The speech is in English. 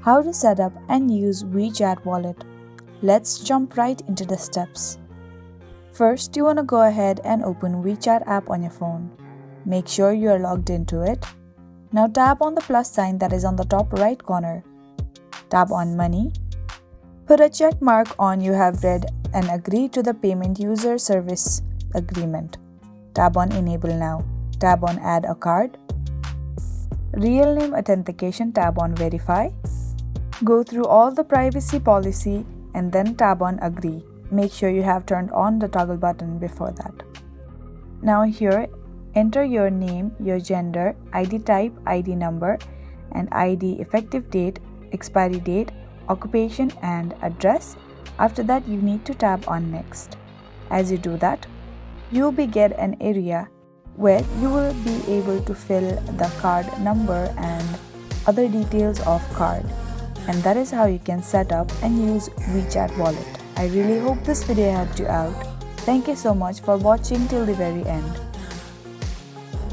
How to set up and use WeChat Wallet. Let's jump right into the steps. First, you want to go ahead and open WeChat app on your phone. Make sure you are logged into it. Now tap on the plus sign that is on the top right corner. Tap on Money. Put a check mark on you have read and agree to the payment user service agreement. Tap on Enable Now. Tap on Add a card. Real name authentication, tap on Verify. Go through all the privacy policy and then tap on Agree. Make sure you have turned on the toggle button before that. Now here, enter your name, your gender, ID type, ID number, and ID effective date, expiry date, occupation, and address. After that, you need to tap on Next. As you do that, you will get an area where you will be able to fill the card number and other details of card. And that is how you can set up and use WeChat Wallet. I really hope this video helped you out. Thank you so much for watching till the very end.